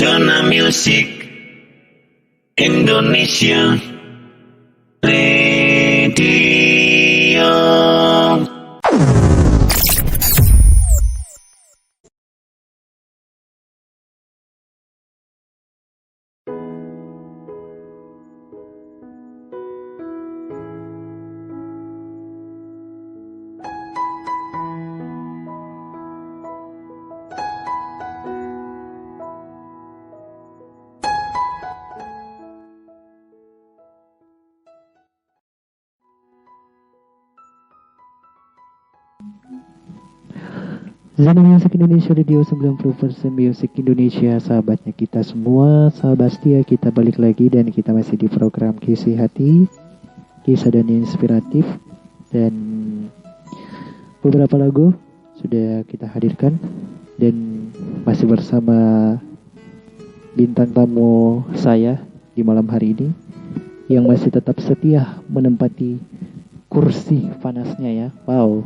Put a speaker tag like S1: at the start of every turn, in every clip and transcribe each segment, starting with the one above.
S1: Zona Music Indonesia Radio.
S2: Zona Music Indonesia Radio 90% Music Indonesia. Sahabatnya kita semua, sahabat setia, kita balik lagi dan kita masih di program Kisih Hati, kisah dan inspiratif. Dan beberapa lagu sudah kita hadirkan dan masih bersama bintang tamu saya di malam hari ini yang masih tetap setia menempati kursi panasnya ya. Wow.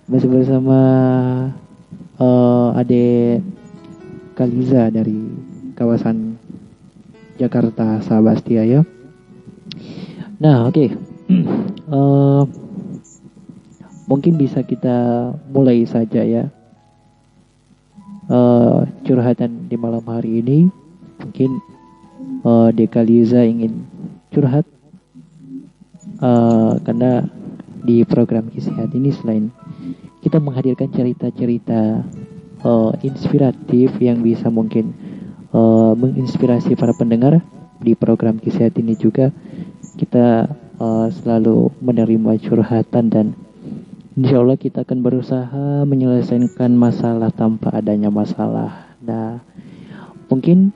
S2: Masih bersama Ade Kaliza dari kawasan Jakarta, sahabat setia ya. Nah, oke. Mungkin bisa kita mulai saja ya. Curhatan di malam hari ini. Mungkin Ade Kaliza ingin curhat karena di program Kisih Hati ini selain kita menghadirkan cerita-cerita inspiratif yang bisa mungkin menginspirasi para pendengar, di program Kisih Hati ini juga kita selalu menerima curhatan dan insya Allah kita akan berusaha menyelesaikan masalah tanpa adanya masalah. Nah, mungkin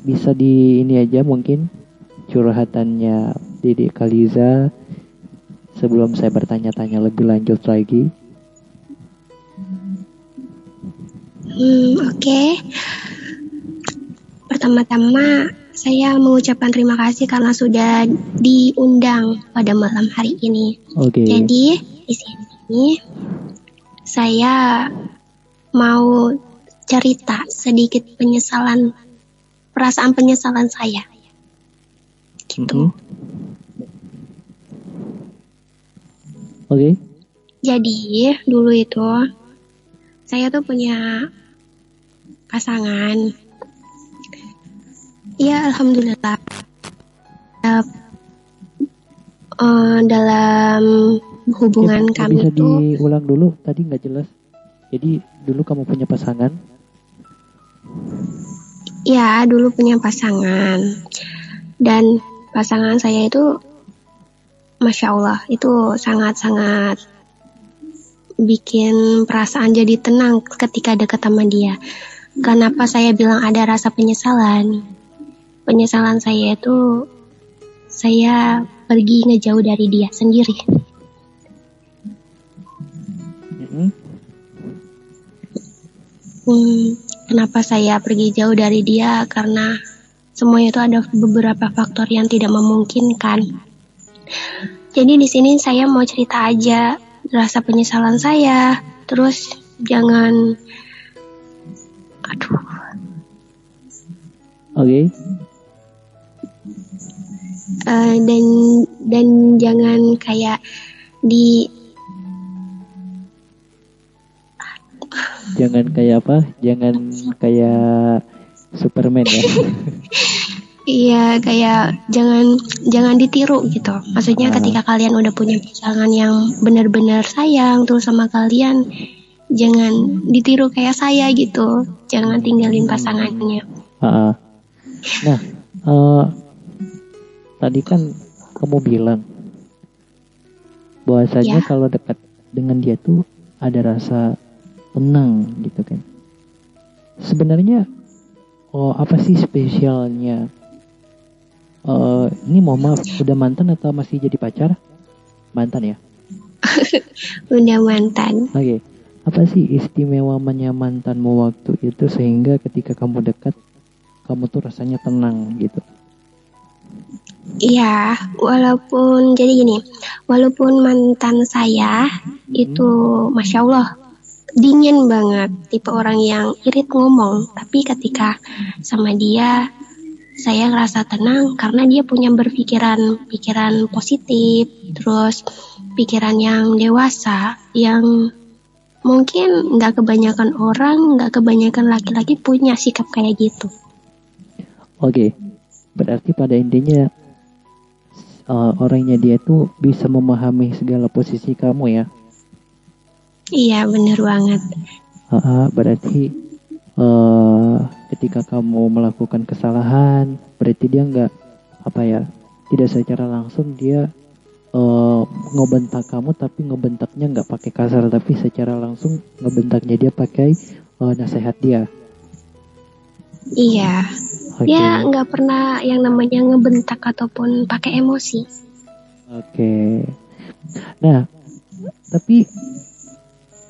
S2: bisa di ini aja mungkin curhatannya Dede Kaliza sebelum saya bertanya-tanya lebih lanjut lagi.
S3: Oke. Pertama-tama saya mengucapkan terima kasih karena sudah diundang pada malam hari ini.
S2: Oke.
S3: Jadi di sini saya mau cerita sedikit perasaan penyesalan saya. Gitu.
S2: Oke.
S3: Jadi dulu itu saya tuh punya pasangan. Ya alhamdulillah. Dalam hubungan
S2: ya,
S3: kami
S2: bisa
S3: itu.
S2: Bisa diulang dulu, tadi nggak jelas. Jadi dulu kamu punya pasangan?
S3: Ya dulu punya pasangan. Dan pasangan saya itu Masya Allah, itu sangat-sangat bikin perasaan jadi tenang ketika dekat sama dia. Kenapa saya bilang ada rasa penyesalan? Penyesalan saya itu, saya pergi ngejauh dari dia sendiri. Kenapa saya pergi jauh dari dia? Karena semuanya itu ada beberapa faktor yang tidak memungkinkan. Jadi di sini saya mau cerita aja rasa penyesalan saya. Terus jangan
S2: Oke.
S3: Dan jangan kayak
S2: jangan kayak apa? Jangan kayak Superman ya.
S3: Iya, kayak jangan ditiru gitu. Maksudnya ketika kalian udah punya pasangan yang benar-benar sayang terus sama kalian, jangan ditiru kayak saya gitu. Jangan tinggalin pasangannya.
S2: Nah, tadi kan kamu bilang bahwasanya kalau dekat dengan dia tuh ada rasa tenang gitu kan. Sebenarnya apa sih spesialnya? Ini mohon maaf, udah mantan atau masih jadi pacar? Mantan ya?
S3: Udah mantan.
S2: Oke. Apa sih istimewanya mantanmu waktu itu sehingga ketika kamu dekat, kamu tuh rasanya tenang gitu?
S3: Iya, walaupun mantan saya itu Masya Allah dingin banget, tipe orang yang irit ngomong. Tapi ketika sama dia, saya ngerasa tenang karena dia punya pikiran positif, terus pikiran yang dewasa, yang mungkin nggak kebanyakan orang, nggak kebanyakan laki-laki punya sikap kayak gitu.
S2: Oke, berarti pada intinya orangnya dia tuh bisa memahami segala posisi kamu ya.
S3: Iya, bener banget.
S2: Berarti ketika kamu melakukan kesalahan, berarti dia nggak tidak secara langsung dia ngebentak kamu, tapi ngebentaknya nggak pakai kasar, tapi secara langsung ngebentaknya dia pakai nasihat dia.
S3: Iya,
S2: Oke.
S3: dia nggak pernah yang namanya ngebentak ataupun pakai emosi.
S2: Oke. Nah, tapi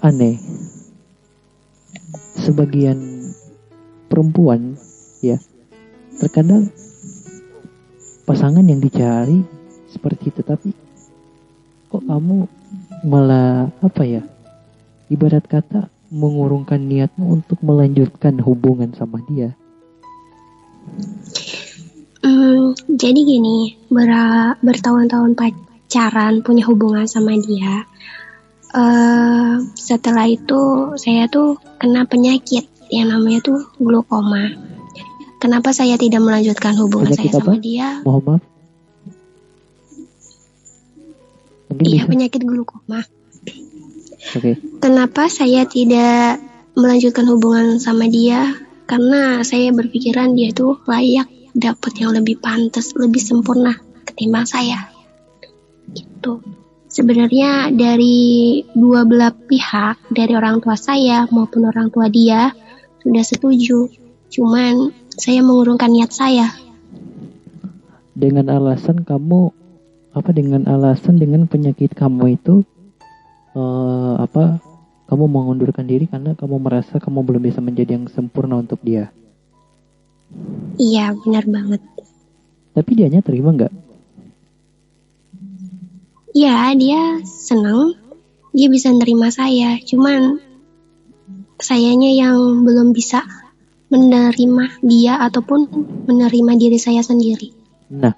S2: aneh, sebagian perempuan ya terkadang pasangan yang dicari seperti itu, tapi kok kamu malah ibarat kata mengurungkan niatmu untuk melanjutkan hubungan sama dia.
S3: Jadi gini, bertahun-tahun pacaran, punya hubungan sama dia. Setelah itu saya tuh kena penyakit yang namanya tuh glukoma. Kenapa saya tidak melanjutkan hubungan
S2: Penyakit
S3: saya sama
S2: apa?
S3: dia?
S2: Mohon maaf. Mungkin
S3: Iya,
S2: bisa.
S3: penyakit glukoma.
S2: Oke.
S3: Kenapa saya tidak melanjutkan hubungan sama dia? Karena saya berpikiran dia tuh layak dapat yang lebih pantas, lebih sempurna ketimbang saya. Gitu. Sebenarnya dari dua belah pihak, dari orang tua saya maupun orang tua dia sudah setuju. Cuman saya mengurungkan niat saya.
S2: Dengan alasan dengan penyakit kamu itu kamu mengundurkan diri karena kamu merasa kamu belum bisa menjadi yang sempurna untuk dia.
S3: Iya, benar banget.
S2: Tapi dianya terima nggak?
S3: Ya, dia senang, dia bisa nerima saya. Cuman sayanya yang belum bisa menerima dia ataupun menerima diri saya sendiri.
S2: Nah,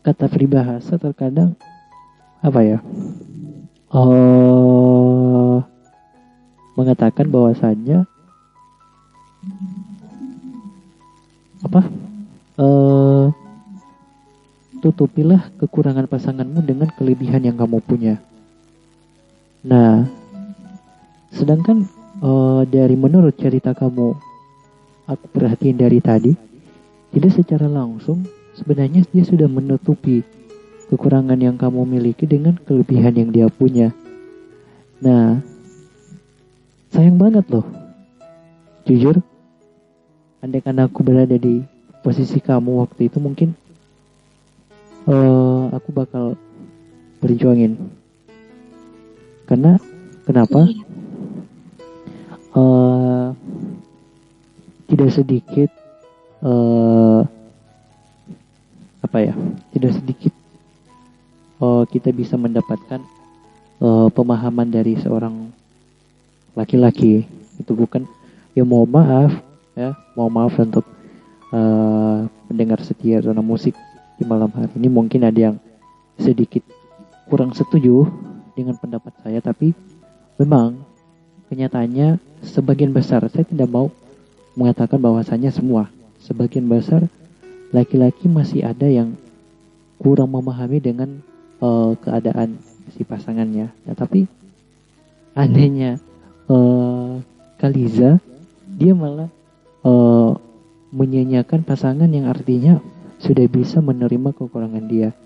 S2: kata peribahasa terkadang mengatakan bahwasannya tutupilah kekurangan pasanganmu dengan kelebihan yang kamu punya. Nah, sedangkan dari menurut cerita kamu, aku perhatiin dari tadi, tidak secara langsung sebenarnya dia sudah menutupi kekurangan yang kamu miliki dengan kelebihan yang dia punya. Nah, sayang banget loh. Jujur, andaikan aku berada di posisi kamu waktu itu, mungkin aku bakal berjuangin. Karena kenapa? Tidak sedikit kita bisa mendapatkan pemahaman dari seorang laki-laki. Itu bukan, ya mohon maaf untuk pendengar setia Zona Musik di malam hari ini, mungkin ada yang sedikit kurang setuju dengan pendapat saya, tapi memang kenyataannya sebagian besar, saya tidak mau mengatakan bahwasannya semua, sebagian besar laki-laki masih ada yang kurang memahami dengan keadaan si pasangannya. Nah, tapi anehnya Kaliza, dia malah menyanyiakan pasangan yang artinya sudah bisa menerima kekurangan dia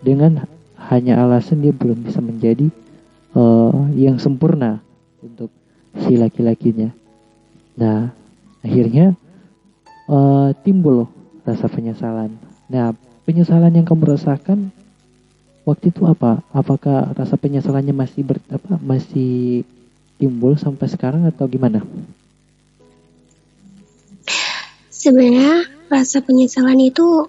S2: dengan hanya alasan dia belum bisa menjadi yang sempurna untuk si laki-lakinya. Nah, akhirnya timbul rasa penyesalan. Nah, penyesalan yang kamu rasakan waktu itu apa? Apakah rasa penyesalannya masih timbul sampai sekarang atau gimana?
S3: Sebenarnya rasa penyesalan itu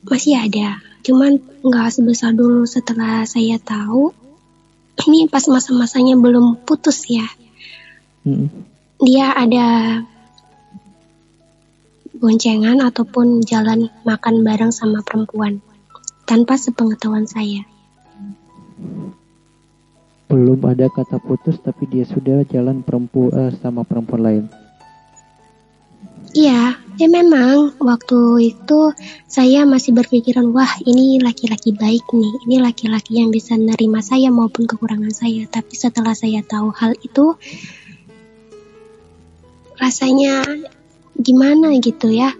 S3: masih ada, cuman nggak sebesar dulu. Setelah saya tahu ini pas masa-masanya belum putus ya.
S2: Mm-mm.
S3: Dia ada boncengan ataupun jalan makan bareng sama perempuan tanpa sepengetahuan saya.
S2: Belum ada kata putus tapi dia sudah jalan sama perempuan lain.
S3: Iya, memang waktu itu saya masih berpikiran, wah ini laki-laki baik nih, ini laki-laki yang bisa menerima saya maupun kekurangan saya. Tapi setelah saya tahu hal itu, rasanya gimana gitu ya,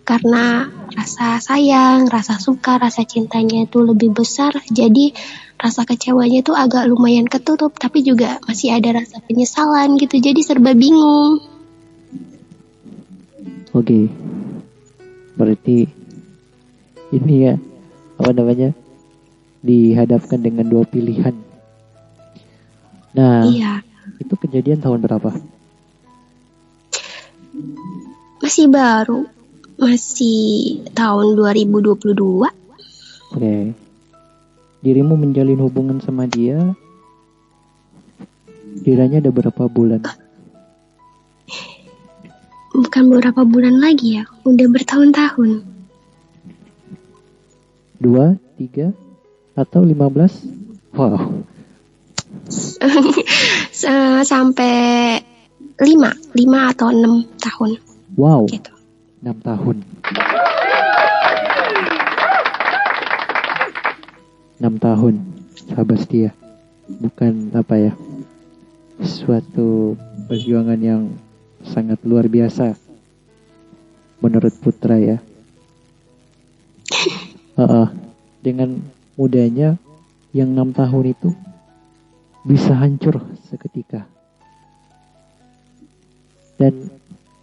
S3: karena rasa sayang, rasa suka, rasa cintanya itu lebih besar, jadi rasa kecewanya itu agak lumayan ketutup, tapi juga masih ada rasa penyesalan gitu, jadi serba bingung.
S2: Oke. Berarti ini ya, apa namanya, dihadapkan dengan dua pilihan. Nah,
S3: Iya,
S2: itu kejadian tahun berapa?
S3: masih baru, masih tahun 2022.
S2: Oke. Dirimu menjalin hubungan sama dia, kiranya ada berapa bulan?
S3: Bukan beberapa bulan lagi ya, udah bertahun-tahun.
S2: 2, 3, atau 15? Wow.
S3: Sampai 5 atau 6 tahun
S2: Wow.
S3: gitu.
S2: 6 tahun. 6 tahun, sahabat setia. Bukan apa ya, suatu perjuangan yang sangat luar biasa menurut Putra ya. Dengan mudahnya yang 6 tahun itu bisa hancur seketika. Dan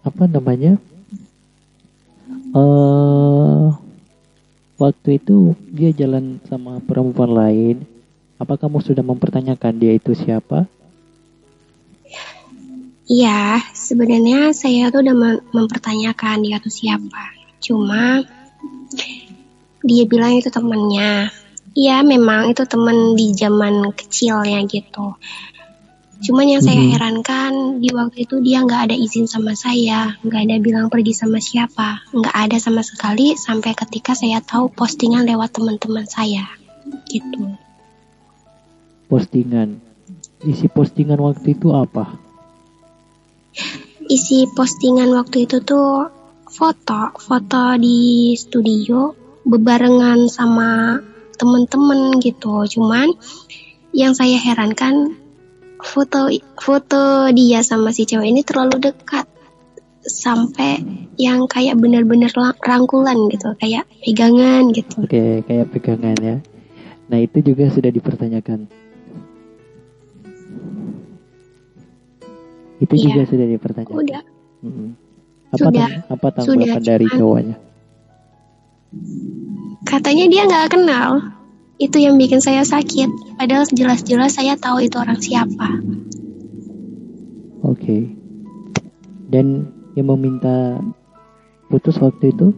S2: apa namanya, waktu itu dia jalan sama perempuan lain. Apa kamu sudah mempertanyakan dia itu siapa?
S3: Iya, sebenarnya saya tuh udah mempertanyakan dia tuh siapa. Cuma dia bilang itu temannya. Iya, memang itu teman di zaman kecilnya gitu. Cuman yang saya herankan di waktu itu dia nggak ada izin sama saya, nggak ada bilang pergi sama siapa, nggak ada sama sekali sampai ketika saya tahu postingan lewat teman-teman saya, gitu.
S2: Postingan. Isi postingan waktu itu apa?
S3: Isi postingan waktu itu tuh foto di studio bebarengan sama temen-temen gitu. Cuman yang saya herankan foto dia sama si cewek ini terlalu dekat sampai yang kayak benar-benar rangkulan gitu, kayak pegangan gitu.
S2: Oke, kayak pegangan ya. Nah, itu juga sudah dipertanyakan. Itu
S3: Iya.
S2: juga sudah dipertanyakan.
S3: Udah.
S2: Apa
S3: Sudah,
S2: tanggapan dari
S3: cuman
S2: cowoknya?
S3: katanya dia nggak kenal. Itu yang bikin saya sakit. Padahal jelas-jelas saya tahu itu orang siapa.
S2: Oke. Dan yang meminta putus waktu itu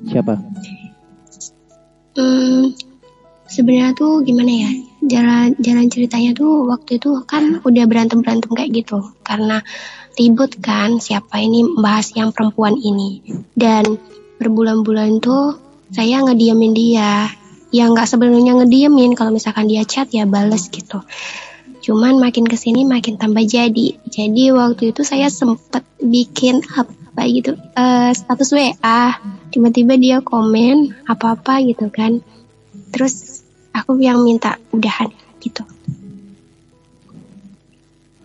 S2: siapa?
S3: Sebenarnya tuh gimana ya? Jalan ceritanya tuh waktu itu kan udah berantem kayak gitu. Karena ribut kan siapa ini bahas yang perempuan ini. Dan berbulan-bulan tuh saya ngediamin dia. Ya nggak sebenarnya ngediemin, kalau misalkan dia chat ya bales gitu. Cuman makin kesini makin tambah jadi. Jadi waktu itu saya sempet bikin apa gitu, status WA. Tiba-tiba dia komen apa-apa gitu kan. Terus aku yang minta udahan gitu.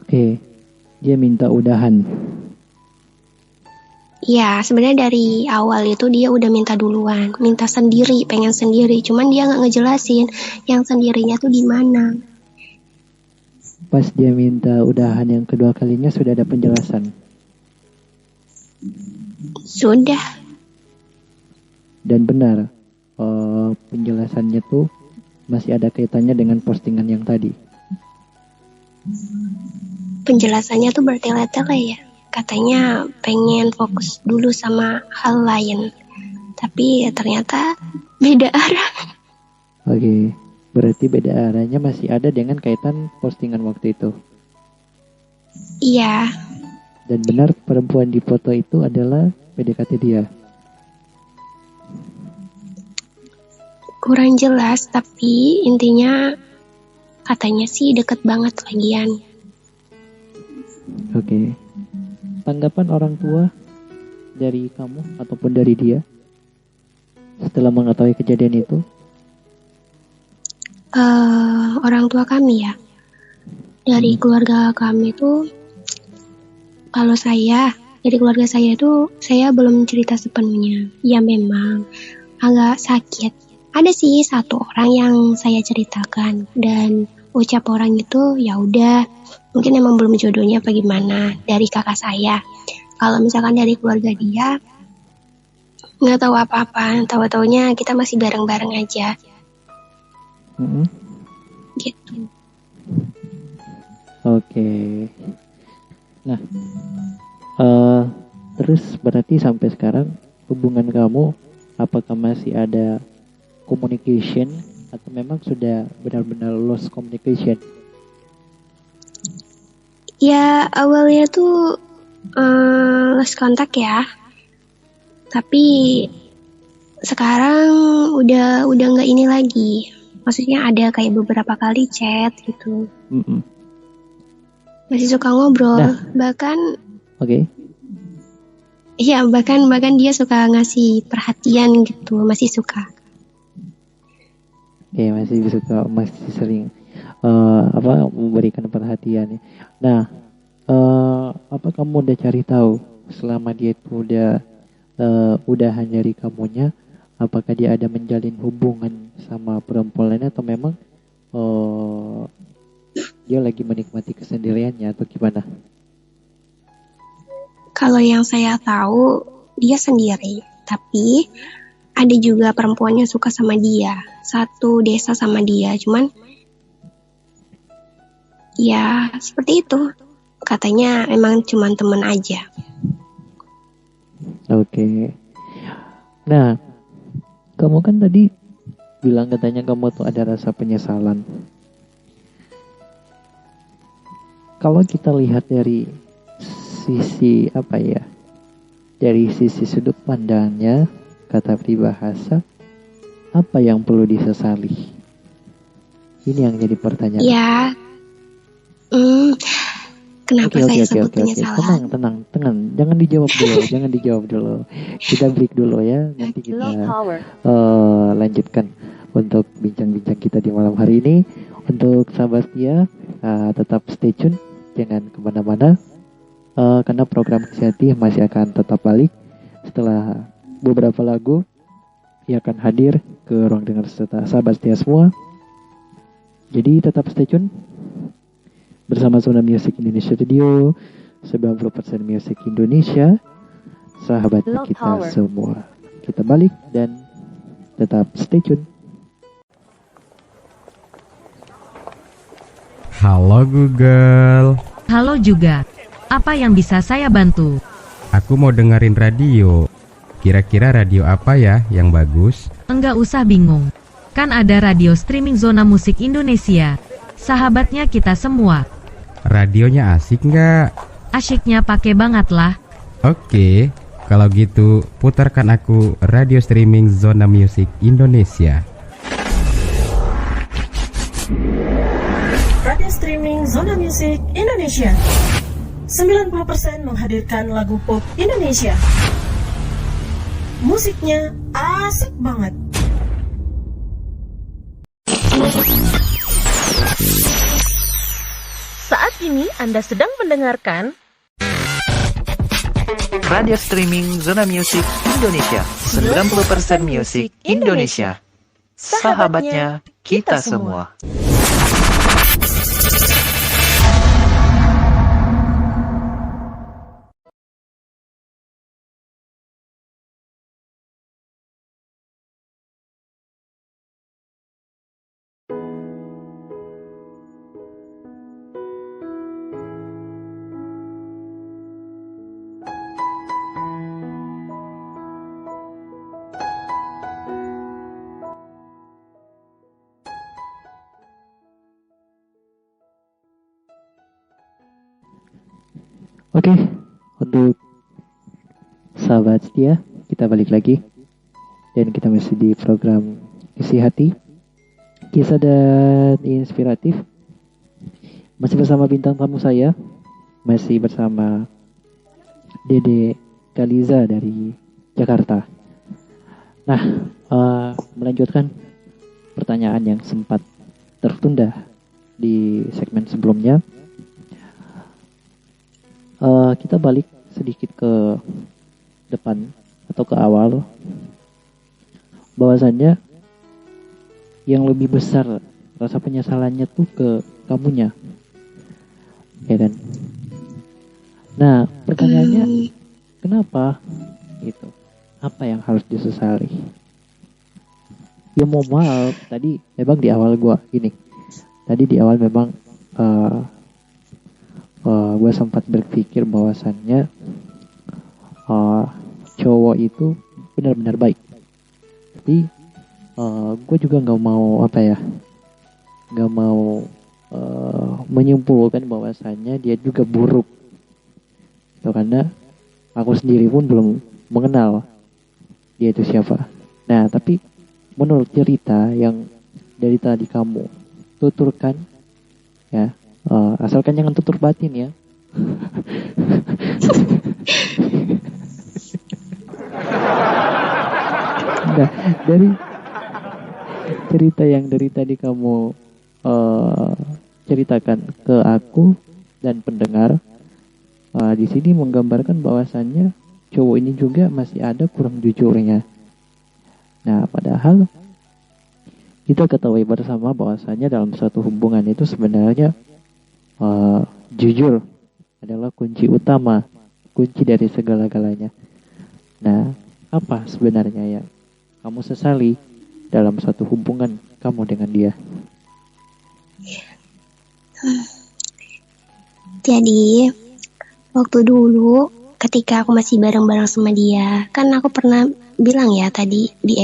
S2: Oke. Dia minta udahan.
S3: Ya sebenarnya dari awal itu dia udah minta duluan, minta sendiri, pengen sendiri. Cuman dia nggak ngejelasin yang sendirinya tuh gimana.
S2: Pas dia minta udahan yang kedua kalinya sudah ada penjelasan.
S3: Sudah.
S2: Dan benar, penjelasannya tuh masih ada kaitannya dengan postingan yang tadi.
S3: Penjelasannya tuh bertele-tele ya. Katanya pengen fokus dulu sama hal lain. Tapi ya ternyata beda arah.
S2: Oke. Berarti beda arahnya masih ada dengan kaitan postingan waktu itu.
S3: Iya,
S2: Dan benar perempuan di foto itu adalah PDKT dia.
S3: kurang jelas tapi intinya katanya sih deket banget lagian.
S2: Oke. Tanggapan orang tua dari kamu ataupun dari dia setelah mengetahui kejadian itu?
S3: Orang tua kami ya, dari keluarga kami tuh, kalau dari keluarga saya itu saya belum cerita sepenuhnya. Ya memang agak sakit. Ada sih satu orang yang saya ceritakan dan ucap orang itu ya udah mungkin emang belum jodohnya apa gimana dari kakak saya. Kalau misalkan dari keluarga dia nggak tahu apa-apa, tahu-taunya kita masih bareng-bareng aja
S2: Mm-mm.
S3: gitu.
S2: Oke. Nah, terus berarti sampai sekarang hubungan kamu apakah masih ada communication atau memang sudah benar-benar lost communication?
S3: Ya awalnya tuh lost kontak ya, tapi sekarang udah nggak ini lagi. Maksudnya ada kayak beberapa kali chat gitu.
S2: Mm-mm.
S3: Masih suka ngobrol,
S2: Nah.
S3: bahkan
S2: Oke.
S3: iya bahkan dia suka ngasih perhatian gitu, masih suka.
S2: Oke, masih sering memberikan perhatian. Nah, apa kamu udah cari tahu selama dia itu udah hanyari kamunya, apakah dia ada menjalin hubungan sama perempuan lain atau memang dia lagi menikmati kesendiriannya atau gimana?
S3: Kalau yang saya tahu dia sendiri, tapi ada juga perempuan yang suka sama dia, satu desa sama dia, cuman ya seperti itu. Katanya emang cuman temen aja.
S2: Oke. Nah, kamu kan tadi bilang katanya kamu tuh ada rasa penyesalan. Kalau kita lihat dari sisi dari sisi sudut pandangnya, kata peribahasa, apa yang perlu disesali? Ini yang jadi pertanyaan.
S3: Ya, kenapa saya sebut penyesalan?
S2: Tenang, jangan dijawab dulu, kita break dulu ya, nanti kita lanjutkan untuk bincang-bincang kita di malam hari ini. Untuk sahabat setia, tetap stay tune, jangan kemana-mana, karena program Kesehati masih akan tetap balik setelah beberapa lagu yang akan hadir ke ruang dengar serta sahabat setia semua. Jadi tetap stay tune bersama Zona Music Indonesia Radio, 90% Music Indonesia, sahabat kita semua. Kita balik dan tetap stay tune.
S4: Halo Google.
S5: Halo juga. Apa yang bisa saya bantu?
S4: Aku mau dengerin radio. Kira-kira radio apa ya yang bagus?
S5: Enggak usah bingung. Kan ada radio streaming Zona Musik Indonesia. Sahabatnya kita semua.
S4: Radionya asik nggak?
S5: Asyiknya pakai banget lah.
S4: Oke, kalau gitu putarkan aku radio streaming Zona Musik Indonesia.
S6: Radio streaming Zona Musik Indonesia 90% menghadirkan lagu pop Indonesia. Musiknya asik banget. Saat ini Anda sedang mendengarkan
S7: radio streaming Zona Music Indonesia, 90% Music Indonesia. Sahabatnya kita semua.
S2: Oke, untuk sahabat setia, kita balik lagi dan kita masih di program Isi Hati, kisah dan inspiratif. Masih bersama bintang tamu saya, masih bersama Dede Kaliza dari Jakarta. Nah, melanjutkan pertanyaan yang sempat tertunda di segmen sebelumnya. Kita balik sedikit ke depan atau ke awal, bahwasannya yang lebih besar rasa penyesalannya tuh ke kamunya, ya kan? Nah, pertanyaannya kenapa gitu? Apa yang harus disesali? Ya mau maaf, tadi memang di awal memang gue sempat berpikir bahwasannya cowok itu benar-benar baik, tapi gue juga nggak mau menyimpulkan bahwasannya dia juga buruk, so, karena aku sendiri pun belum mengenal dia itu siapa. Nah, tapi menurut cerita yang dari tadi kamu tuturkan, ya, asalkan jangan tutur batin ya. Nah, dari cerita yang dari tadi kamu ceritakan ke aku dan pendengar, di sini menggambarkan bahwasannya cowok ini juga masih ada kurang jujurnya. Nah, padahal kita ketahui bersama bahwasannya dalam suatu hubungan itu sebenarnya jujur adalah kunci utama, kunci dari segala-galanya. Nah, apa sebenarnya yang kamu sesali dalam suatu hubungan kamu dengan dia?
S3: Jadi waktu dulu ketika aku masih bareng-bareng sama dia, kan aku pernah bilang ya tadi di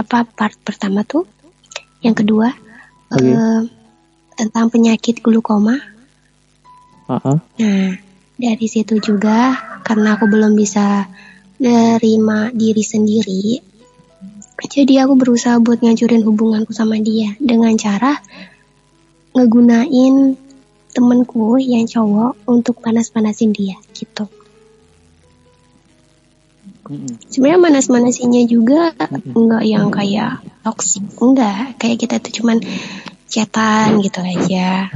S3: part pertama tuh, yang kedua tentang penyakit glukoma. Nah, dari situ juga karena aku belum bisa nerima diri sendiri, jadi aku berusaha buat ngancurin hubunganku sama dia dengan cara ngegunain temenku yang cowok untuk panas-panasin dia gitu. Sebenarnya manas-manasinya juga enggak yang kayak toksik, enggak, kayak kita tuh cuman chatan gitu aja.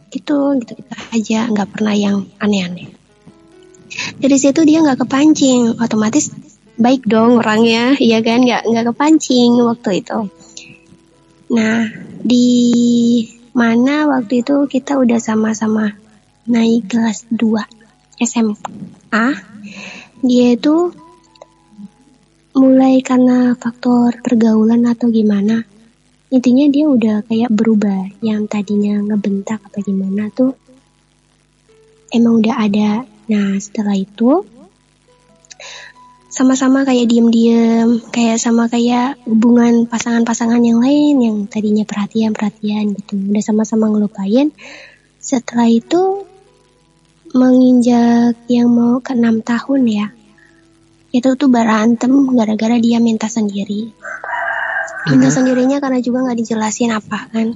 S3: Gitu aja, nggak pernah yang aneh-aneh. Dari situ dia nggak kepancing, otomatis baik dong orangnya, ya kan, nggak kepancing waktu itu. Nah, di mana waktu itu kita udah sama-sama naik kelas 2 SMA, dia itu mulai karena faktor pergaulan atau gimana, intinya dia udah kayak berubah. Yang tadinya ngebentak apa gimana tuh emang udah ada. Nah, setelah itu sama-sama kayak diem-diem, kayak hubungan pasangan-pasangan yang lain yang tadinya perhatian gitu, udah sama-sama ngelupain. Setelah itu menginjak yang mau ke 6 tahun ya, itu tuh berantem gara-gara dia minta sendiri. Minta sendirinya karena juga nggak dijelasin apa kan.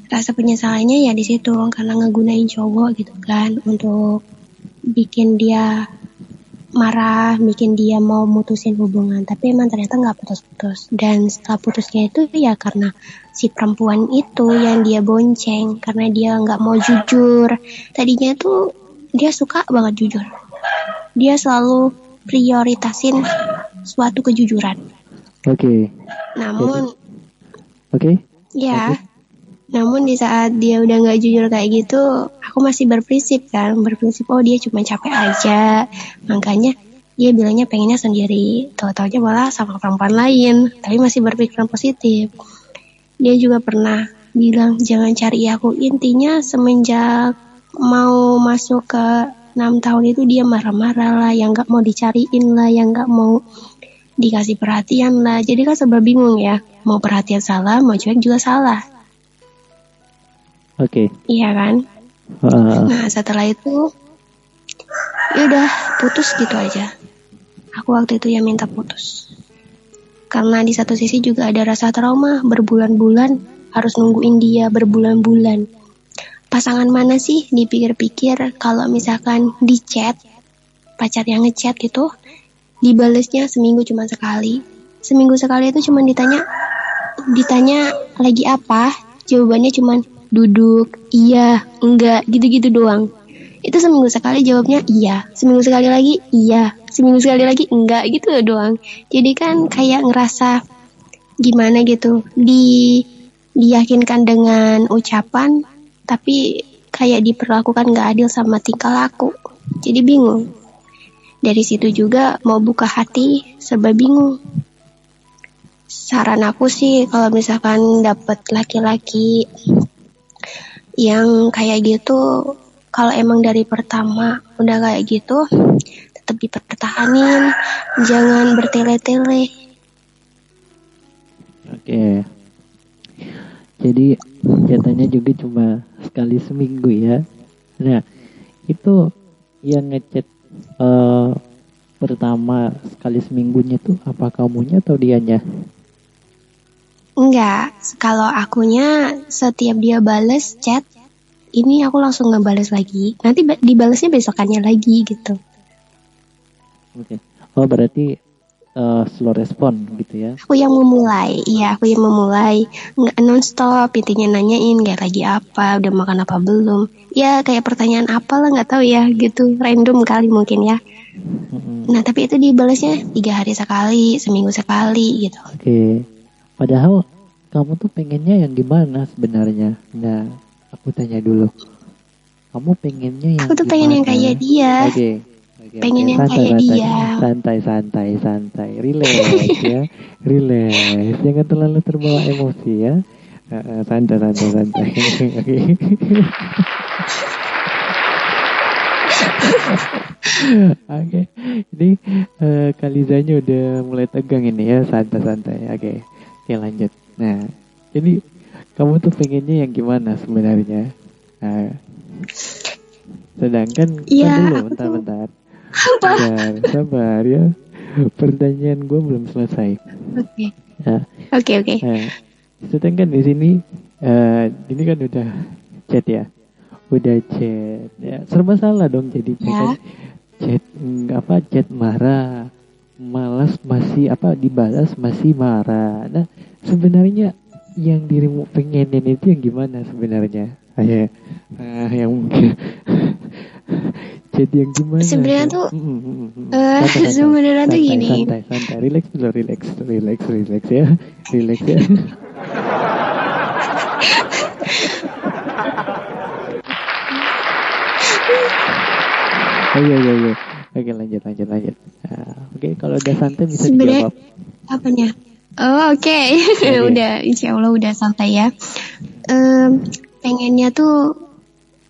S3: Rasa penyesalannya ya di situ karena ngegunain cowok gitu kan untuk bikin dia marah, bikin dia mau mutusin hubungan. Tapi emang ternyata nggak putus-putus. Dan setelah putusnya itu ya karena si perempuan itu yang dia bonceng, karena dia nggak mau jujur. Tadinya tuh dia suka banget jujur. Dia selalu prioritasin suatu kejujuran.
S2: Oke.
S3: Namun,
S2: ya.
S3: Namun di saat dia udah nggak jujur kayak gitu, aku masih berprinsip oh dia cuma capek aja, makanya dia bilangnya pengennya sendiri. Tahu-taunya malah sama perempuan lain, tapi masih berpikiran positif. Dia juga pernah bilang jangan cari aku. Intinya semenjak mau masuk ke 6 tahun itu dia marah-marah lah, yang gak mau dicariin lah, yang gak mau dikasih perhatian lah. Jadi kan serba bingung ya, mau perhatian salah, mau cuek juga salah.
S2: Oke.
S3: Iya kan? Nah setelah itu ya udah putus gitu aja. Aku waktu itu ya minta putus. Karena di satu sisi juga ada rasa trauma, berbulan-bulan harus nungguin dia berbulan-bulan. Pasangan mana sih dipikir-pikir kalau misalkan di chat, pacar yang ngechat gitu, dibalesnya seminggu cuma sekali. Seminggu sekali itu cuma ditanya lagi apa, jawabannya cuma duduk, iya, enggak, gitu-gitu doang. Itu seminggu sekali jawabnya iya, seminggu sekali lagi iya, seminggu sekali lagi enggak, gitu doang. Jadi kan kayak ngerasa gimana gitu, diyakinkan dengan ucapan, tapi kayak diperlakukan gak adil sama tingkah laku. Jadi bingung. Dari situ juga mau buka hati serba bingung. Saran aku sih kalau misalkan dapet laki-laki yang kayak gitu, kalau emang dari pertama udah kayak gitu, tetap dipertahanin, jangan bertele-tele.
S2: Oke. Jadi jatahnya juga cuma sekali seminggu ya. Nah, itu yang ngechat pertama sekali seminggunya tuh apa kamunya atau dianya?
S3: Enggak, kalau akunya setiap dia bales chat, ini aku langsung ngebales lagi. Nanti dibalesnya besokannya lagi gitu.
S2: Oke. Oh berarti slow respon gitu ya?
S3: Aku yang memulai, nggak nonstop, intinya nanyain kayak lagi apa, udah makan apa belum, ya kayak pertanyaan apa lah nggak tahu ya, gitu, random kali mungkin ya. Nah tapi itu dibalasnya 3 hari sekali, seminggu sekali gitu.
S2: Oke. Padahal kamu tuh pengennya yang gimana sebenarnya? Nah, aku tanya dulu. Kamu pengennya yang
S3: Aku tuh
S2: gimana?
S3: pengen yang kayak dia.
S2: Oke.
S3: Pengen yang kayak dia.
S2: Santai, relax ya, relax, jangan terlalu terbawa emosi ya. Santai. Oke. Oke, ini Kalizanya udah mulai tegang ini ya, santai. Oke, lanjut. Nah, jadi kamu tuh pengennya yang gimana sebenarnya? Nah, sedangkan
S3: Ya,
S2: dulu, bentar. Sabar ya. Pertanyaan gue belum selesai.
S3: Oke.
S2: Ya.
S3: Oke.
S2: Nah, sedangkan di sini ini kan udah chat ya. Ya, serba salah dong jadi
S3: Ya.
S2: chat marah, malas masih dibalas masih marah. Nah, sebenarnya yang dirimu pengenin itu yang gimana sebenarnya? Yang mungkin chat yang gimana?
S3: Sebenarnya tuh
S2: Santai,
S3: sebenarnya tuh gini.
S2: santai, relax dulu, relax ya, relax ya. Ayo. Oke, lanjut. Oke, kalau udah santai bisa
S3: Sebenarnya
S2: dijawab.
S3: apanya? Oh, oke. Udah, insya Allah udah santai ya. Pengennya tuh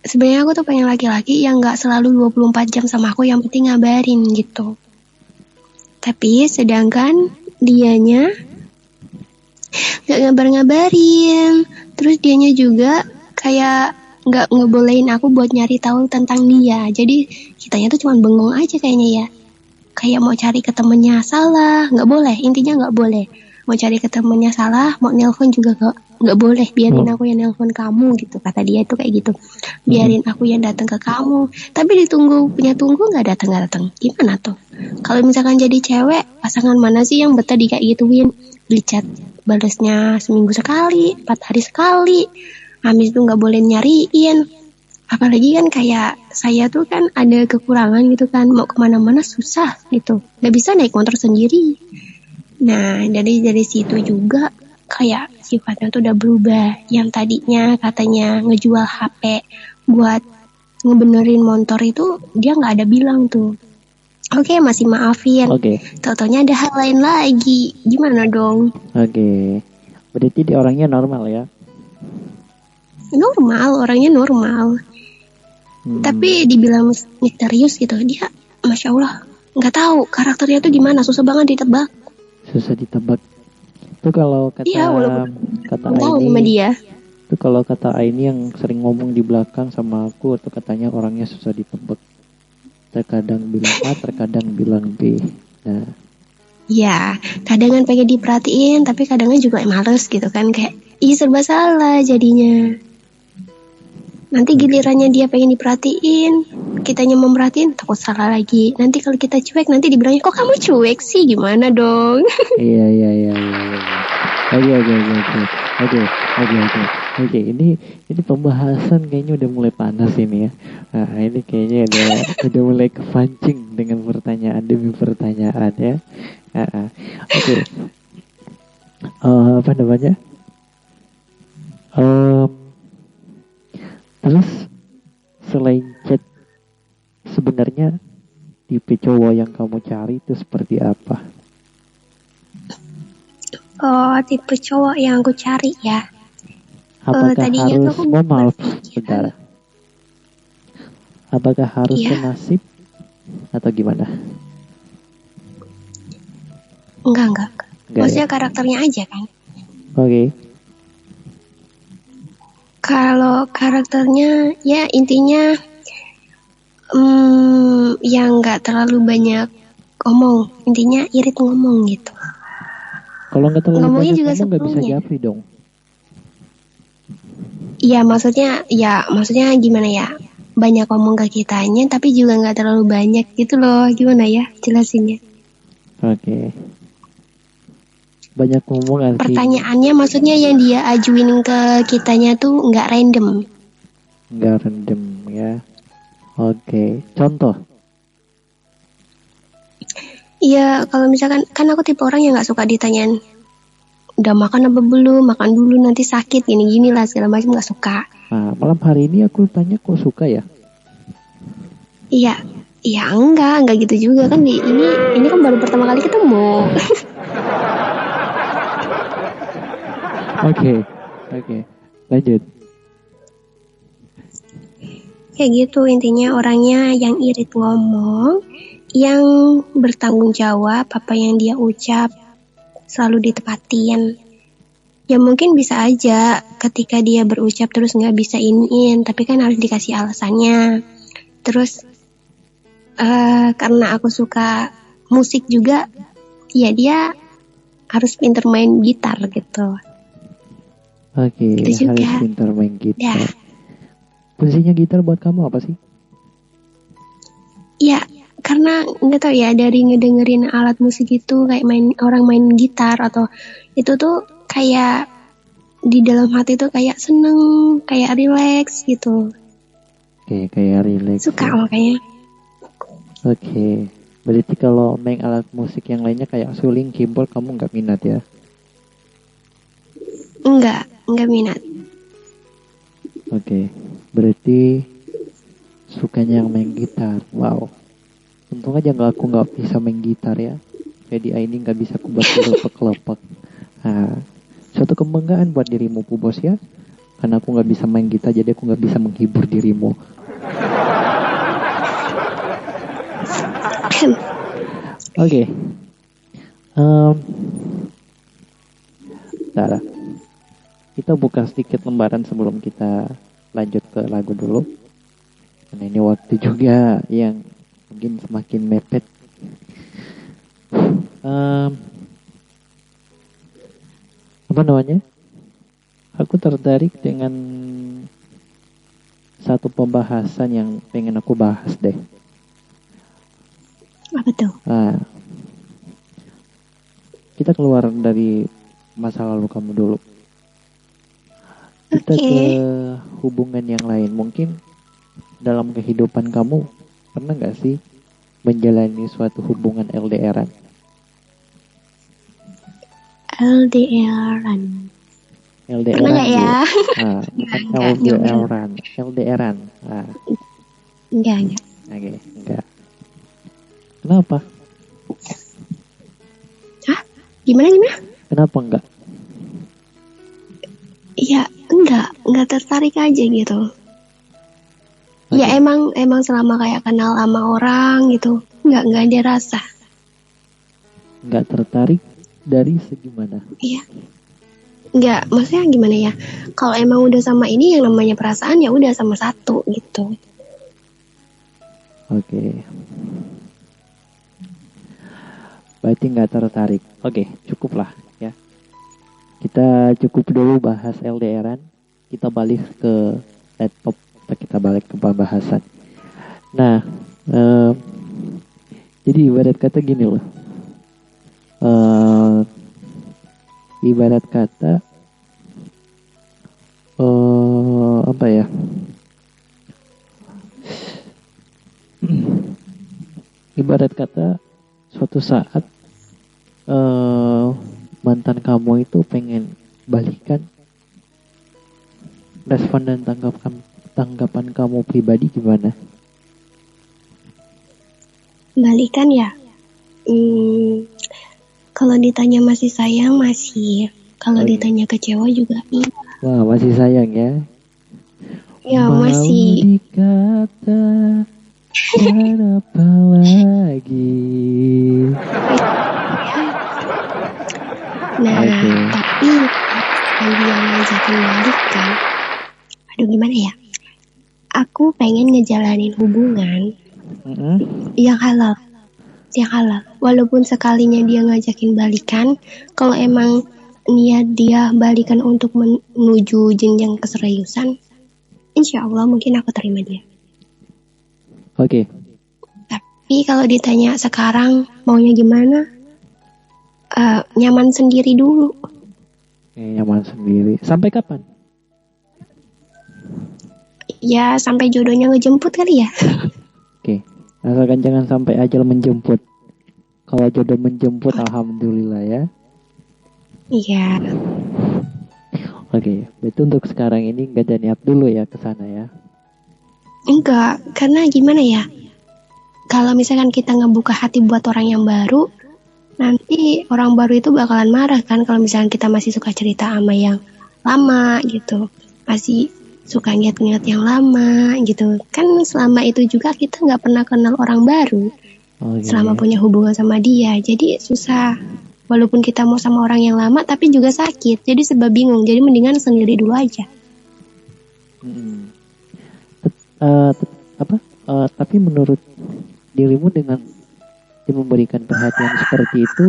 S3: sebenarnya aku tuh pengen laki-laki yang nggak selalu 24 jam sama aku, yang penting ngabarin gitu. Tapi sedangkan dianya nggak ngabarin, terus dianya juga kayak nggak ngebolehin aku buat nyari tahu tentang dia. Jadi kitanya tuh cuma bengong aja kayaknya ya. Kayak mau cari ke temennya salah, nggak boleh. Intinya nggak boleh. Mau cari ke temennya salah, mau nelpon juga nggak boleh. Biarin aku yang nelpon kamu gitu, kata dia itu kayak gitu. Biarin aku yang datang ke kamu. Tapi punya tunggu nggak datang. Gimana tuh? Kalau misalkan jadi cewek, pasangan mana sih yang betah di kayak gituin? Di chat balesnya seminggu sekali, 4 hari sekali. Habis itu nggak boleh nyariin. Apalagi kan kayak saya tuh kan ada kekurangan gitu kan, mau kemana-mana susah gitu, nggak bisa naik motor sendiri. Nah dari situ juga kayak sifatnya tuh udah berubah. Yang tadinya katanya ngejual HP buat ngebenerin motor itu dia nggak ada bilang tuh. Oke, masih maafin. Tau-taunya ada hal lain lagi. Gimana dong?
S2: Oke. Berarti dia orangnya normal ya?
S3: Normal, orangnya normal. Tapi dibilang misterius gitu, dia Masya Allah nggak tahu karakternya tuh gimana, susah banget ditebak.
S2: Susah ditebak. Itu kalau kata
S3: Iya, walaupun
S2: kata
S3: tahu
S2: Aini,
S3: sama dia.
S2: Itu kalau kata Aini yang sering ngomong di belakang sama aku, itu katanya orangnya susah ditebak. Terkadang bilang A, terkadang bilang B. Nah,
S3: Ya, kadang pengen diperhatiin, tapi kadangnya juga males gitu kan. Kayak, ih serba salah jadinya. Nanti gilirannya dia pengen diperhatiin, kitanya memperhatiin, takut salah lagi. Nanti kalau kita cuek, nanti dibilangnya, kok kamu cuek sih? Gimana dong?
S2: iya. Oke. Ini pembahasan kayaknya udah mulai panas ini ya. Nah, ini kayaknya udah mulai kepancing dengan pertanyaan demi pertanyaan ya. Oke. Apa namanya? Terus selain chat, sebenarnya tipe cowok yang kamu cari itu seperti apa?
S3: Oh, tipe cowok yang aku cari ya.
S2: Apakah
S3: Tadinya tuh
S2: harus
S3: aku
S2: maaf
S3: berpikiran.
S2: sebentar? Apakah harus
S3: Iya.
S2: senasib atau gimana?
S3: Enggak.
S2: Enggak
S3: Maksudnya
S2: ya?
S3: karakternya aja kan.
S2: Oke.
S3: Kalau karakternya ya intinya yang nggak terlalu banyak ngomong. Intinya irit ngomong gitu.
S2: Kalau nggak terlalu
S3: Ngomongnya
S2: banyak
S3: juga
S2: ngomong nggak bisa
S3: sepenuhnya.
S2: japri dong.
S3: Iya maksudnya gimana ya? Banyak ngomong ke kitanya tapi juga nggak terlalu banyak gitu loh. Gimana ya jelasinnya?
S2: Oke. Banyak ngomong artinya
S3: Pertanyaannya maksudnya yang dia ajuin ke kitanya tuh nggak random.
S2: nggak random ya. Oke. Contoh.
S3: Iya, kalau misalkan kan aku tipe orang yang nggak suka ditanyain udah makan apa belum, makan dulu nanti sakit gini-gini lah segala macam, nggak suka.
S2: Nah, malam hari ini aku tanya kok suka ya?
S3: Iya, enggak gitu juga kan ini kan baru pertama kali ketemu.
S2: Oke. Lanjut.
S3: Kayak gitu intinya orangnya yang irit ngomong, yang bertanggung jawab apa yang dia ucap selalu ditepatin. Ya mungkin bisa aja ketika dia berucap terus nggak bisa iniin, tapi kan harus dikasih alasannya. Terus karena aku suka musik juga, ya dia harus pinter main gitar gitu.
S2: Oke,
S3: Itu juga.
S2: harus pintar main gitar.
S3: Ya.
S2: Fungsinya gitar buat kamu apa sih?
S3: Ya, karena nggak tahu ya dari ngedengerin alat musik itu kayak orang main gitar atau itu tuh kayak di dalam hati tuh kayak seneng, kayak relax gitu.
S2: Oke, kayak relax.
S3: Suka
S2: ya.
S3: makanya.
S2: Oke, berarti kalau main alat musik yang lainnya kayak suling, keyboard kamu nggak minat ya?
S3: Enggak minat.
S2: Oke, berarti sukanya yang main gitar. Wow, untung aja aku nggak bisa main gitar ya. Jadi ini nggak bisa aku buat kelepek-kelepek. Nah, suatu kebanggaan buat dirimu Pubos ya. Karena aku nggak bisa main gitar, jadi aku nggak bisa menghibur dirimu. Oke. Bentar. Kita buka sedikit lembaran sebelum kita lanjut ke lagu dulu. Karena ini waktu juga yang mungkin semakin mepet. Apa namanya? Aku tertarik dengan satu pembahasan yang pengen aku bahas deh.
S3: Apa tuh?
S2: Nah, kita keluar dari masa lalu kamu dulu. Kita ke hubungan yang lain. Mungkin dalam kehidupan kamu pernah nggak sih menjalani suatu hubungan LDR-an?
S3: LDR-an.
S2: LDR-an
S3: Pernah nggak ya?
S2: Nah, bukan
S3: Enggak.
S2: LDR-an. LDR-an. Nah,
S3: Enggak.
S2: oke, enggak. Kenapa?
S3: Hah? Gimana?
S2: Kenapa enggak?
S3: Ya enggak tertarik aja gitu.
S2: Oke.
S3: Ya emang selama kayak kenal sama orang gitu, enggak ada rasa.
S2: Enggak tertarik dari segi mana?
S3: Iya. Nggak, maksudnya gimana ya? Kalau emang udah sama ini yang namanya perasaan ya udah sama satu gitu.
S2: Oke. Berarti nggak tertarik. Oke, cukup lah ya. Kita cukup dulu bahas LDRan. Kita balik ke laptop. Kita balik ke pembahasan. Nah, jadi ibarat kata gini loh. Ibarat kata apa ya? Ibarat kata suatu saat mantan kamu itu pengen balikan, respon dan tanggapan kamu pribadi gimana?
S3: Balikan ya. Kalau ditanya masih sayang masih. Kalau
S2: Oke.
S3: ditanya kecewa juga iya.
S2: Wah, masih sayang ya?
S3: Ya
S2: Mau
S3: masih.
S2: dikata dan apa lagi?
S3: Nah,
S2: Oke.
S3: tapi yang dia ngajakin balik kan. Aduh gimana ya? Aku pengen ngejalanin hubungan yang halal. Yang halal. Walaupun sekalinya dia ngajakin balikan, kalau emang niat dia balikan untuk menuju jenjang keseriusan, insya Allah mungkin aku terima dia.
S2: Oke.
S3: Tapi kalau ditanya sekarang maunya gimana, nyaman sendiri dulu.
S2: Nyaman sendiri. Sampai kapan?
S3: Ya sampai jodohnya ngejemput kali ya.
S2: Oke. Asalkan jangan sampai ajal menjemput. Kalau jodoh menjemput, alhamdulillah ya.
S3: Iya.
S2: Oke. Berarti untuk sekarang ini nggak ada niat dulu ya ke sana ya.
S3: Enggak, karena gimana ya? Kalau misalkan kita ngebuka hati buat orang yang baru, nanti orang baru itu bakalan marah kan kalau misalkan kita masih suka cerita sama yang lama gitu. Masih suka ingat-ingat yang lama gitu. Kan selama itu juga kita nggak pernah kenal orang baru.
S2: Oke.
S3: Selama punya hubungan sama dia. Jadi susah. Walaupun kita mau sama orang yang lama tapi juga sakit. Jadi sebab bingung. Jadi mendingan sendiri dulu aja.
S2: Tapi menurut dirimu dengan dia memberikan perhatian seperti itu,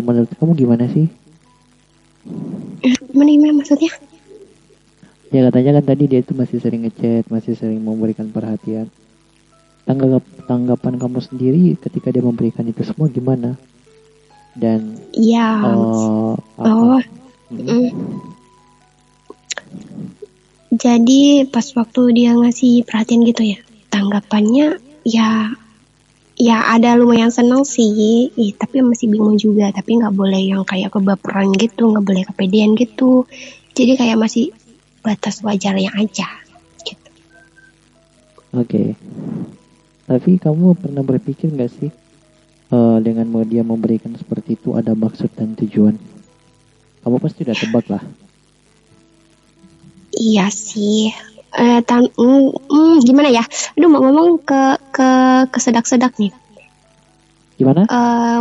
S2: menurut kamu gimana sih?
S3: Gimana maksudnya?
S2: Ya katanya kan tadi dia itu masih sering ngechat, masih sering memberikan perhatian. Tanggapan kamu sendiri ketika dia memberikan itu semua gimana? Dan
S3: Iya.
S2: apa?
S3: Jadi pas waktu dia ngasih perhatian gitu ya, tanggapannya ya ada lumayan seneng sih, tapi masih bingung juga. Tapi nggak boleh yang kayak kebaperan gitu, nggak boleh kepedean gitu. Jadi kayak masih batas wajarnya aja. Gitu.
S2: Oke. Tapi kamu pernah berpikir nggak sih dengan mau dia memberikan seperti itu ada maksud dan tujuan? Kamu pasti udah tebak lah.
S3: Iya sih. Gimana ya? Aduh mau ngomong ke sedak-sedak nih.
S2: Gimana?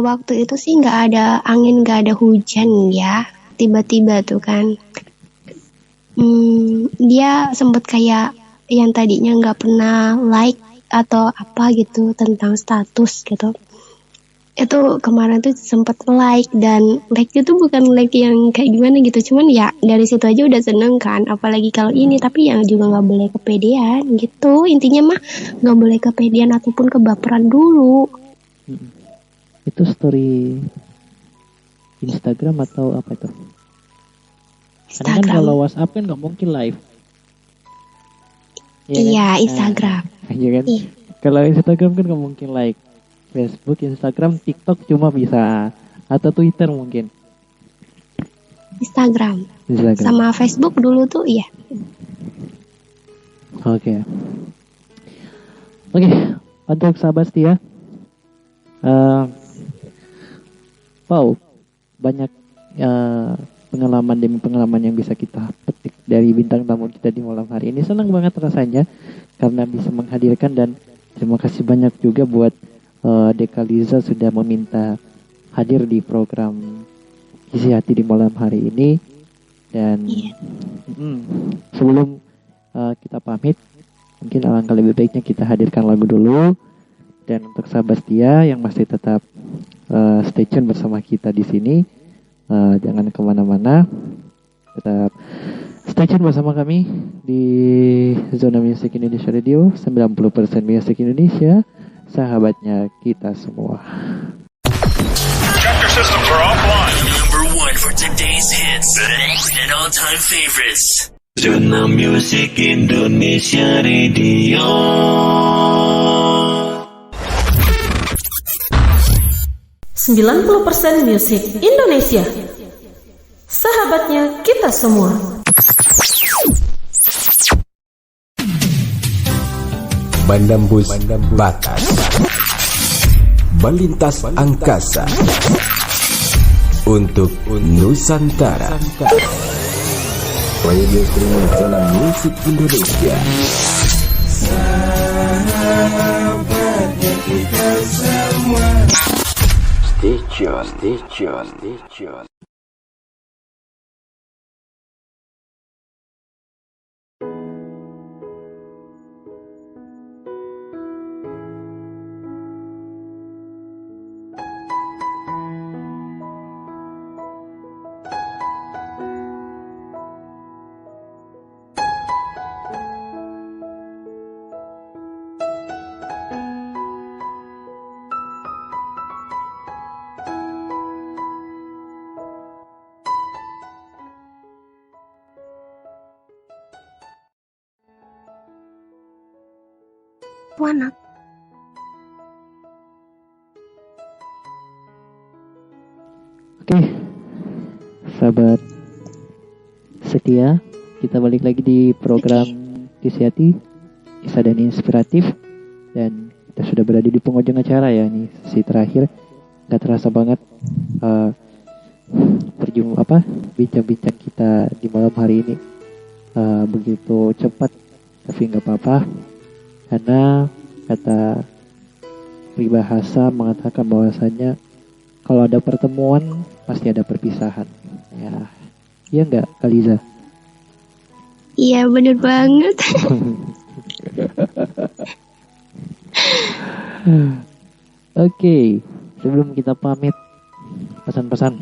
S3: Waktu itu sih nggak ada angin, nggak ada hujan ya. Tiba-tiba tuh kan. Dia sempet kayak yang tadinya nggak pernah like atau apa gitu tentang status gitu. Itu kemarin tuh sempet like, dan like itu bukan like yang kayak gimana gitu, cuman ya dari situ aja udah seneng kan, apalagi kalau ini. Tapi yang juga nggak boleh kepedean gitu, intinya mah nggak boleh kepedean ataupun kebaperan dulu.
S2: Itu story Instagram atau apa itu? Karena kan
S3: Instagram.
S2: kalau WhatsApp kan nggak mungkin live.
S3: Iya, Instagram.
S2: Iya kan?
S3: Iya.
S2: Kalau Instagram kan nggak mungkin like. Facebook, Instagram, TikTok cuma bisa, atau Twitter mungkin.
S3: Instagram.
S2: Instagram.
S3: Sama Facebook dulu tuh iya.
S2: Oke. Untuk sahabat setia, wow, banyak pengalaman demi pengalaman yang bisa kita petik dari bintang tamu kita di malam hari ini. Senang banget rasanya karena bisa menghadirkan, dan terima kasih banyak juga buat Deka Liza sudah meminta hadir di program isi hati di malam hari ini. Dan
S3: Iya.
S2: sebelum kita pamit, mungkin alangkah lebih baiknya kita hadirkan lagu dulu. Dan untuk sahabat setia yang masih tetap stay tune bersama kita di sini, jangan kemana-mana, tetap stay tune bersama kami di Zona Music Indonesia Radio 90% Music Indonesia, sahabatnya kita semua.
S8: Check your systems are offline.
S1: Number one for today's hits and all-time favorites. Zona Music Indonesia Radio.
S6: 90% musik Indonesia. Sahabatnya kita semua.
S9: Menembus batas, melintas angkasa untuk Nusantara. Radio Streaming Zona Musik Indonesia. Sahabatnya kita semua. Station.
S3: Anak.
S2: Oke, sahabat setia, kita balik lagi di program Isi Hati, kisah dan inspiratif. Dan kita sudah berada di penghujung acara ya, nih sesi terakhir. Gak terasa banget bincang-bincang kita di malam hari ini begitu cepat, tapi nggak apa-apa. Karena kata peribahasa mengatakan bahwasanya kalau ada pertemuan pasti ada perpisahan. Ya, iya nggak, Kaliza?
S3: Iya, bener banget.
S2: Oke, sebelum kita pamit, pesan-pesan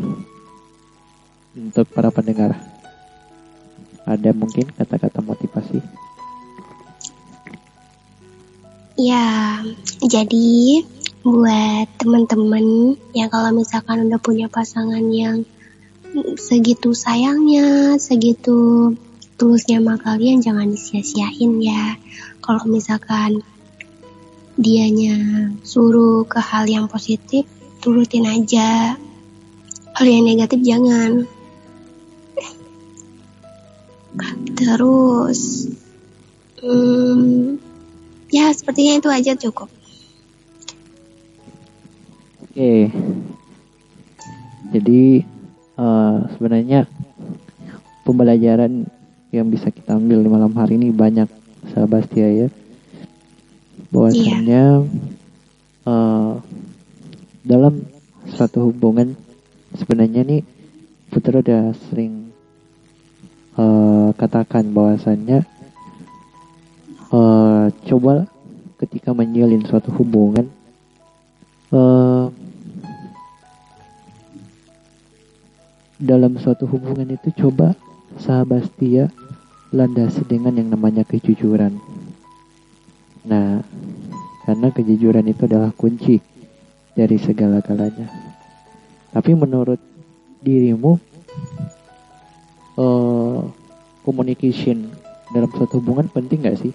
S2: untuk para pendengar. Ada mungkin kata-kata motivasi?
S3: Ya, jadi buat teman-teman yang kalau misalkan udah punya pasangan yang segitu sayangnya, segitu tulusnya sama kalian, jangan disia-siain ya. Kalau misalkan dianya suruh ke hal yang positif, turutin aja. Hal yang negatif jangan. Terus ya sepertinya itu aja cukup.
S2: Oke. Jadi sebenarnya pembelajaran yang bisa kita ambil di malam hari ini banyak, sahabat setia ya. Bahwasanya dalam suatu hubungan sebenarnya nih Putra udah sering katakan bahwasannya coba ketika menjalin suatu hubungan dalam suatu hubungan itu coba sahabat setia landasi dengan yang namanya kejujuran. Nah, karena kejujuran itu adalah kunci dari segala-galanya. Tapi menurut dirimu communication dalam suatu hubungan penting gak sih?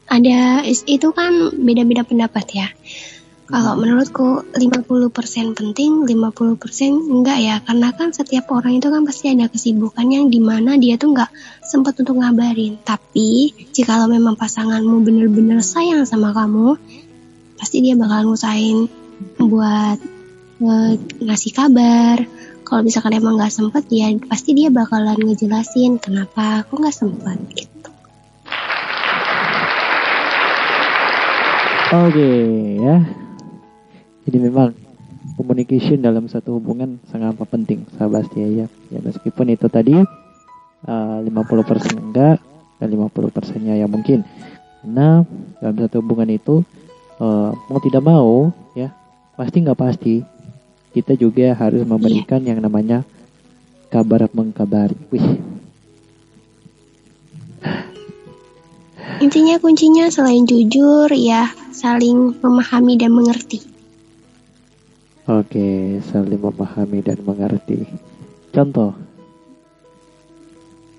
S3: Ada, itu kan beda-beda pendapat ya. Kalau menurutku 50% penting, 50% enggak ya. Karena kan setiap orang itu kan pasti ada kesibukan yang dimana dia tuh enggak sempat untuk ngabarin. Tapi jika lo memang pasanganmu bener-bener sayang sama kamu, pasti dia bakal ngusahain buat ngasih kabar. Kalau misalkan emang nggak sempet, ya pasti dia bakalan ngejelasin kenapa aku nggak sempet gitu.
S2: Oke ya, Jadi memang communication dalam satu hubungan sangat penting, sahabat setia ya. Ya meskipun itu tadi 50% enggak dan 50%-nya ya mungkin. Karena dalam satu hubungan itu mau tidak mau ya, pasti nggak pasti, kita juga harus memberikan yang namanya kabar mengkabari. Wih.
S3: Intinya kuncinya selain jujur ya saling memahami dan mengerti.
S2: Oke, saling memahami dan mengerti. Contoh.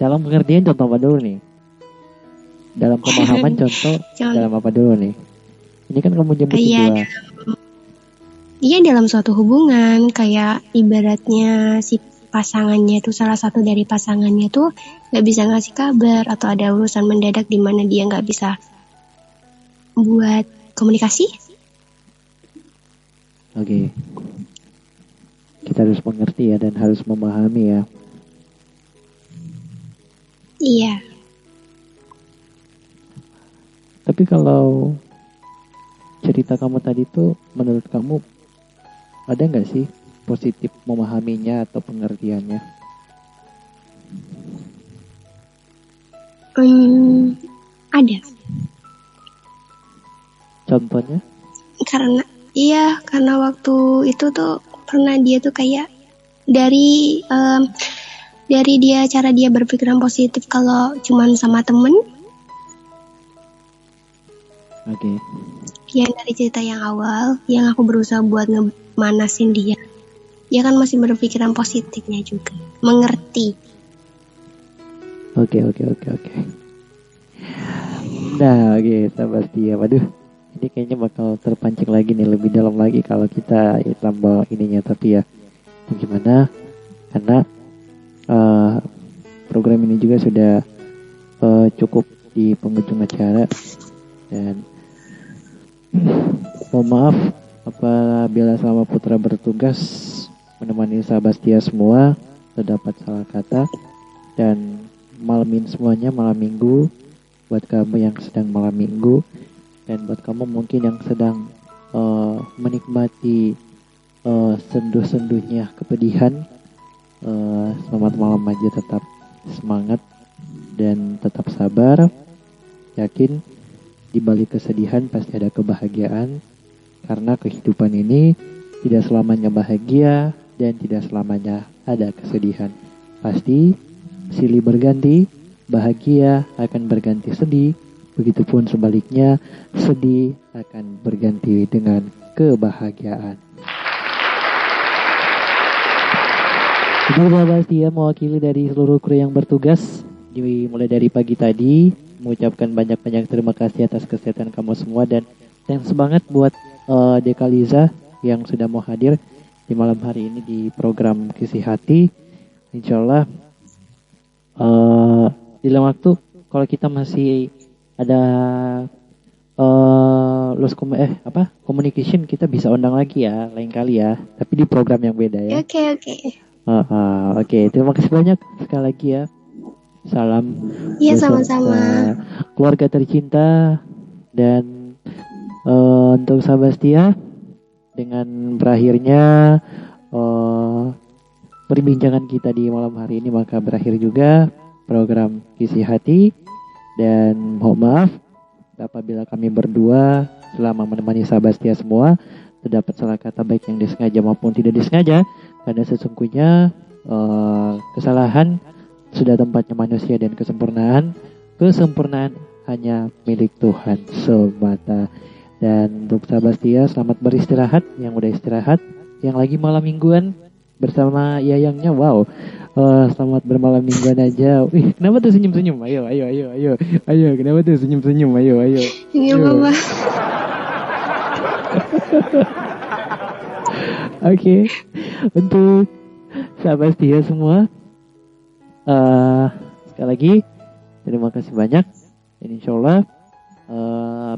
S2: Dalam pengertian contoh apa dulu nih? Dalam pemahaman contoh dalam apa dulu nih? Ini kan kamu jemput dua.
S3: Iya dalam suatu hubungan kayak ibaratnya si pasangannya tuh salah satu dari pasangannya tuh nggak bisa ngasih kabar atau ada urusan mendadak di mana dia nggak bisa buat komunikasi.
S2: Oke. Kita harus mengerti ya dan harus memahami ya.
S3: Iya.
S2: Tapi kalau cerita kamu tadi tuh menurut kamu ada nggak sih positif memahaminya atau pengertiannya?
S3: Ada.
S2: Contohnya?
S3: Karena waktu itu tuh pernah dia tuh kayak dari cara dia berpikiran positif kalau cuman sama temen.
S2: Oke.
S3: Yang dari cerita yang awal, yang aku berusaha buat ngemanasin dia kan masih berpikiran positifnya juga, mengerti.
S2: Oke. Nah, oke, sahabat setia. Waduh, ini kayaknya bakal terpancing lagi nih, lebih dalam lagi kalau kita tambah ininya. Tapi ya, gimana? Karena program ini juga sudah cukup di penghujung acara dan mohon maaf apabila selama Putra bertugas menemani sahabat setia semua terdapat salah kata, dan malamin semuanya malam minggu buat kamu yang sedang malam minggu, dan buat kamu mungkin yang sedang menikmati senduh-senduhnya kepedihan, selamat malam aja, tetap semangat dan tetap sabar. Yakin di balik kesedihan pasti ada kebahagiaan, karena kehidupan ini tidak selamanya bahagia dan tidak selamanya ada kesedihan. Pasti silih berganti, bahagia akan berganti sedih, begitupun sebaliknya, sedih akan berganti dengan kebahagiaan. Jadi sahabat setia mewakili dari seluruh kru yang bertugas mulai dari pagi tadi mengucapkan banyak-banyak terima kasih atas kesehatan kamu semua, dan semangat buat Dekaliza yang sudah mau hadir di malam hari ini di program Kisi Hati. Insyaallah di dalam waktu kalau kita masih ada communication, kita bisa undang lagi ya lain kali ya, tapi di program yang beda ya. Oke, terima kasih banyak sekali lagi ya. Salam.
S3: Iya, sama-sama.
S2: Keluarga tercinta, dan untuk sahabat setia, dengan berakhirnya perbincangan kita di malam hari ini, maka berakhir juga program Kisi Hati. Dan mohon maaf apabila kami berdua selama menemani sahabat setia semua terdapat salah kata baik yang disengaja maupun tidak disengaja, karena sesungguhnya kesalahan sudah tempatnya manusia, dan kesempurnaan hanya milik Tuhan semata. Dan untuk sahabat setia, selamat beristirahat yang udah istirahat, yang lagi malam mingguan bersama Yayangnya, wow, selamat bermalam mingguan aja. Wih, kenapa tuh senyum-senyum? Ayo, kenapa tuh senyum-senyum? Ayo.
S3: Iya, Mama.
S2: Oke, untuk sahabat setia semua, sekali lagi terima kasih banyak, dan insyaallah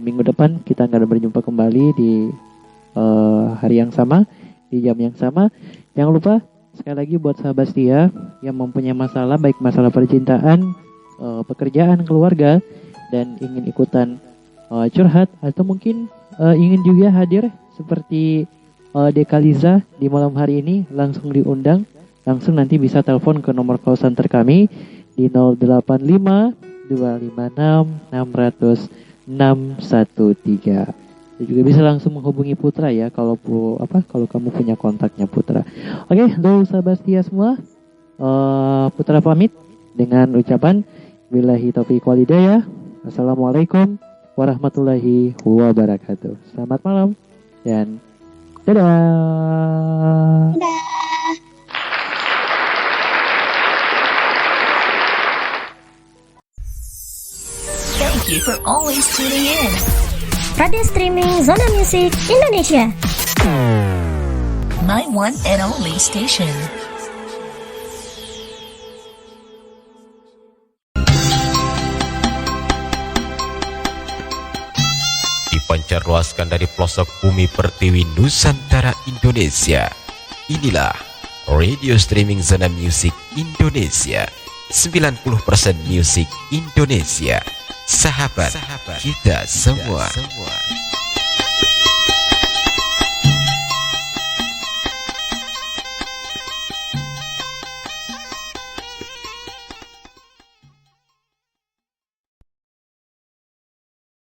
S2: minggu depan kita akan berjumpa kembali di hari yang sama, di jam yang sama. Jangan lupa sekali lagi buat sahabat setia yang mempunyai masalah, baik masalah percintaan, pekerjaan, keluarga, dan ingin ikutan curhat, atau mungkin ingin juga hadir seperti Dekaliza di malam hari ini langsung diundang. Langsung nanti bisa telepon ke nomor call center kami di 085 256 600 613. Dan juga bisa langsung menghubungi Putra ya kalau kamu punya kontaknya Putra. Oke, untuk sahabat setia semua, Putra pamit dengan ucapan billahi taufiq wal hidayah. Assalamualaikum warahmatullahi wabarakatuh. Selamat malam dan dadah.
S10: Thank you for always tuning in. Radio streaming Zona Music Indonesia. My one and only station.
S11: Dipancarluaskan dari pelosok bumi pertiwi Nusantara Indonesia. Inilah radio streaming Zona Music Indonesia. 90% musik Indonesia. Sahabat kita semua.